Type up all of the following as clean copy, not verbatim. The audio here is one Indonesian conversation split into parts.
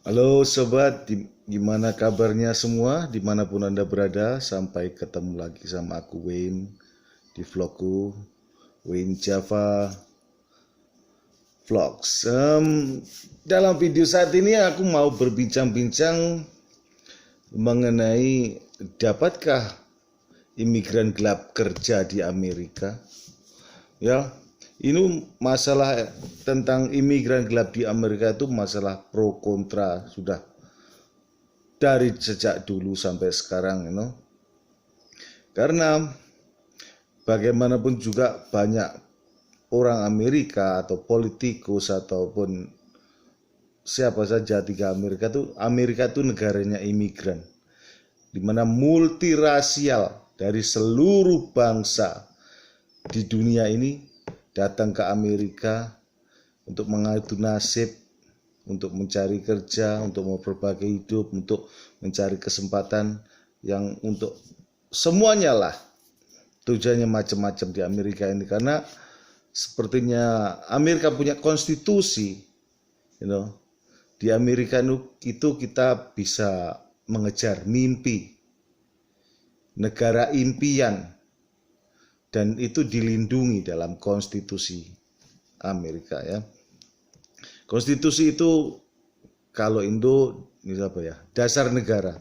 Halo sobat, gimana kabarnya semua dimanapun Anda berada. Sampai ketemu lagi sama aku Wayne di vlogku Wayne Java Vlogs. Dalam video saat ini aku mau berbincang-bincang mengenai dapatkah imigran gelap kerja di Amerika. Ya, ini masalah tentang imigran gelap di Amerika itu masalah pro kontra sudah dari sejak dulu sampai sekarang, Karena bagaimanapun juga banyak orang Amerika atau politikus ataupun siapa saja Amerika itu negaranya imigran, di mana multirasial dari seluruh bangsa di dunia ini datang ke Amerika untuk mengadu nasib, untuk mencari kerja, untuk memperbaiki hidup, untuk mencari kesempatan yang untuk semuanya lah. Tujuannya macam-macam di Amerika ini karena sepertinya Amerika punya konstitusi, Di Amerika itu kita bisa mengejar mimpi, negara impian, dan itu dilindungi dalam konstitusi Amerika ya. Konstitusi itu kalau Indo ini apa ya? Dasar negara.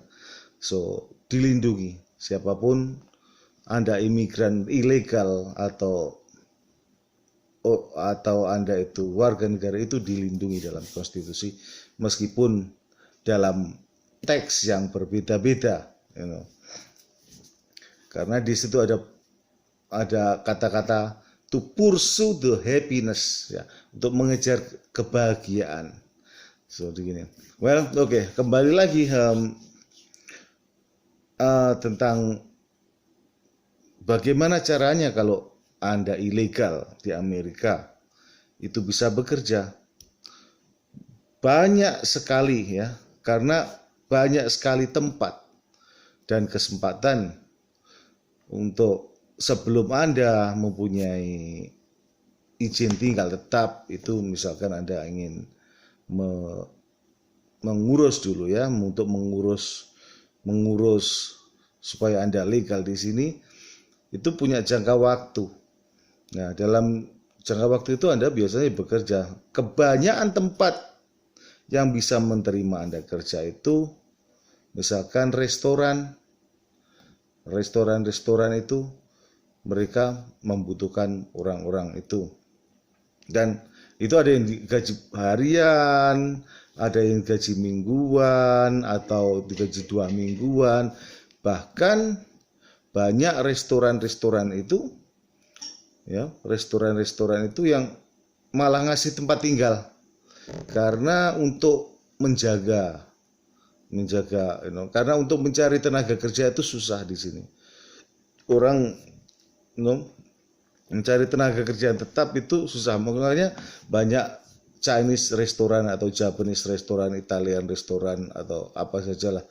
So, dilindungi siapapun Anda imigran ilegal atau Anda itu warga negara itu dilindungi dalam konstitusi meskipun dalam teks yang berbeda-beda, Karena di situ ada kata-kata to pursue the happiness ya, untuk mengejar kebahagiaan. So begini. Well, oke, kembali lagi tentang bagaimana caranya kalau Anda ilegal di Amerika itu bisa bekerja. Banyak sekali ya, karena banyak sekali tempat dan kesempatan untuk sebelum Anda mempunyai izin tinggal tetap, itu misalkan Anda ingin mengurus dulu ya, untuk mengurus supaya Anda legal di sini, itu punya jangka waktu. Nah, dalam jangka waktu itu Anda biasanya bekerja. Kebanyakan tempat yang bisa menerima Anda kerja itu misalkan restoran itu mereka membutuhkan orang-orang itu. Dan itu ada yang digaji harian, ada yang gaji mingguan atau digaji 2 mingguan. Bahkan banyak restoran itu ya, restoran itu yang malah ngasih tempat tinggal karena untuk menjaga karena untuk mencari tenaga kerja itu susah di sini. Orang mencari tenaga kerja yang tetap itu susah. Makanya banyak Chinese restoran atau Japanese restoran, Italian restoran atau apa sajalah,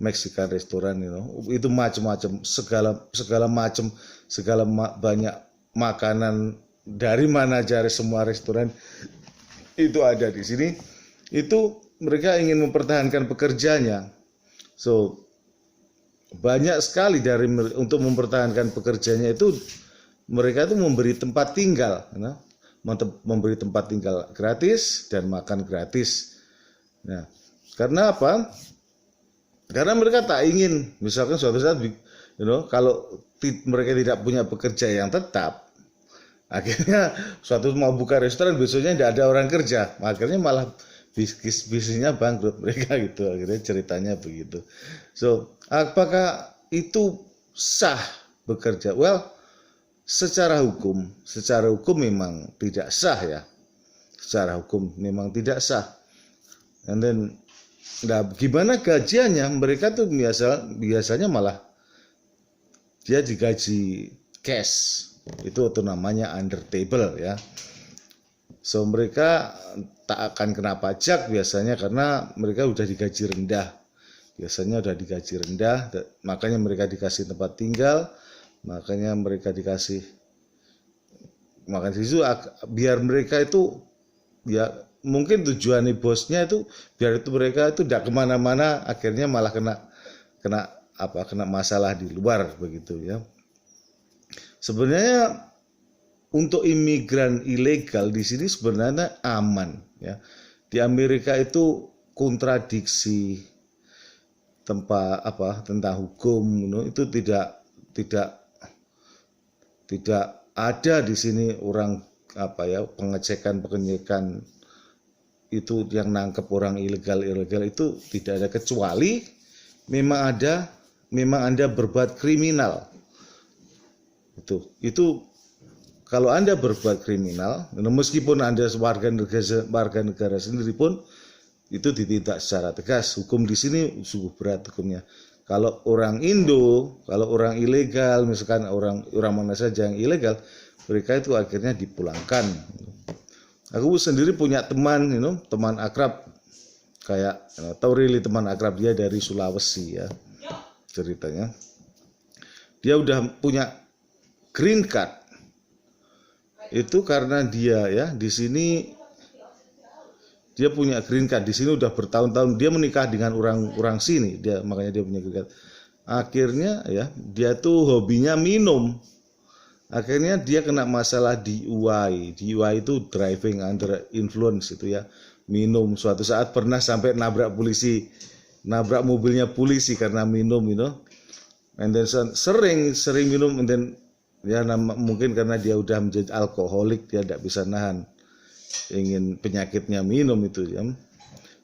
Mexican restoran, itu macam-macam, banyak makanan dari mana cari, semua restoran itu ada di sini. Itu mereka ingin mempertahankan pekerjanya. So banyak sekali untuk mempertahankan pekerjanya itu mereka itu memberi tempat tinggal, memberi tempat tinggal gratis dan makan gratis. Nah, karena apa? Karena mereka tak ingin, misalkan suatu saat, kalau mereka tidak punya pekerja yang tetap, akhirnya suatu mau buka restoran besoknya tidak ada orang kerja, akhirnya malah bisnisnya bangkrut mereka gitu. Akhirnya ceritanya begitu. So, apakah itu sah bekerja? Well, secara hukum memang tidak sah ya. Secara hukum memang tidak sah. And then, gimana gajiannya? Mereka tuh biasanya malah dia digaji cash. Itu namanya under table ya. So mereka tak akan kena pajak biasanya karena mereka udah digaji rendah. Biasanya udah digaji rendah, makanya mereka dikasih tempat tinggal, makanya mereka dikasih makan sisu biar mereka itu ya mungkin tujuan bosnya itu biar itu mereka itu tidak kemana-mana, akhirnya malah kena masalah di luar begitu ya. Sebenarnya untuk imigran ilegal di sini sebenarnya aman ya. Di Amerika itu kontradiksi tentang hukum itu tidak ada di sini orang pengecekan itu yang nangkep orang ilegal itu tidak ada, kecuali memang Anda berbuat kriminal. Itu kalau Anda berbuat kriminal, meskipun Anda warga negara sendiri pun itu ditindak secara tegas. Hukum di sini sungguh berat hukumnya. Kalau orang Indo, kalau orang ilegal, misalkan orang mana saja yang ilegal, mereka itu akhirnya dipulangkan. Aku sendiri punya teman, teman akrab, kayak teman akrab dia dari Sulawesi ya, ceritanya. Dia udah punya green card. Itu karena dia ya di sini dia punya green card di sini udah bertahun-tahun, dia menikah dengan orang sini, makanya dia punya green card. Akhirnya ya dia tuh hobinya minum. Akhirnya dia kena masalah DUI. DUI itu driving under influence itu ya. Minum, suatu saat pernah sampai nabrak mobilnya polisi karena minum And then sering minum, and then ya mungkin karena dia udah menjadi alkoholik, dia tidak bisa nahan ingin penyakitnya minum itu ya.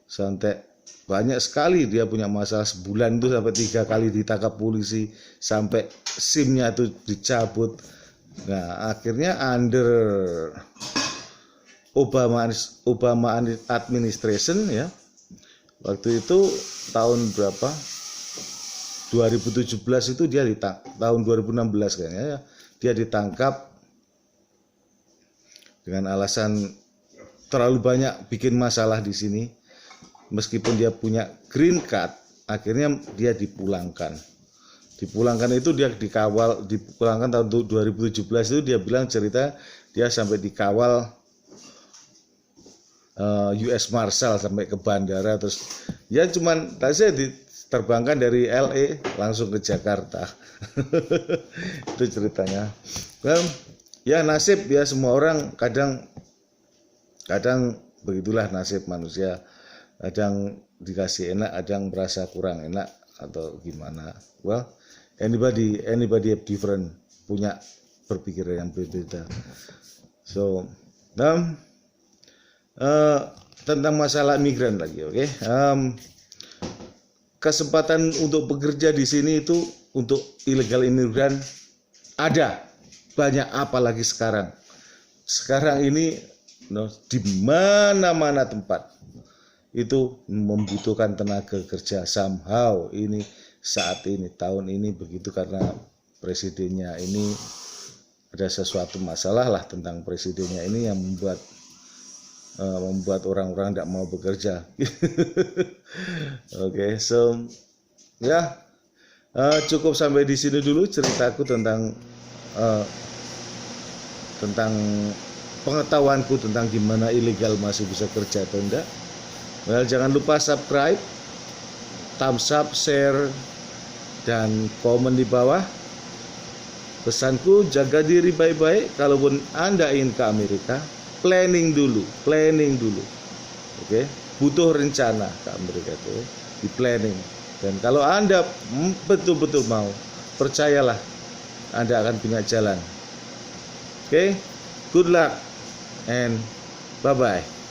Sampai banyak sekali dia punya masalah, sebulan itu sampai 3 kali ditangkap polisi, sampai SIM-nya itu dicabut. Nah, akhirnya under Obama administration ya. Waktu itu tahun berapa? 2017 itu dia tahun 2016 kayaknya ya. Dia ditangkap dengan alasan terlalu banyak bikin masalah di sini. Meskipun dia punya green card, akhirnya dia dipulangkan. Dipulangkan itu dia dipulangkan tahun 2017 itu dia bilang cerita dia sampai dikawal US Marshal sampai ke bandara, terus ya cuman saya diterbangkan dari LA langsung ke Jakarta. Itu ceritanya. Well, ya nasib ya, semua orang kadang begitulah nasib manusia. Kadang dikasih enak, kadang merasa kurang enak atau gimana. Well, anybody have different, punya berpikiran yang berbeda. So, tentang masalah migran lagi, oke? Kesempatan untuk bekerja di sini itu untuk illegal imigran ada banyak, apalagi sekarang. Sekarang ini di mana-mana tempat itu membutuhkan tenaga kerja somehow. Ini saat ini tahun ini begitu karena presidennya ini ada sesuatu masalah lah tentang presidennya ini yang membuat orang-orang tidak mau bekerja. Oke, so ya cukup sampai di sini dulu ceritaku tentang pengetahuanku tentang gimana ilegal masih bisa kerja atau enggak. Well, jangan lupa subscribe, thumbs up, share, dan komen di bawah. Pesanku, jaga diri baik-baik. Kalaupun Anda ingin ke Amerika, planning dulu. Oke, butuh rencana ke Amerika itu, di planning. Dan kalau Anda betul-betul mau, percayalah Anda akan punya jalan. Oke, good luck and bye-bye.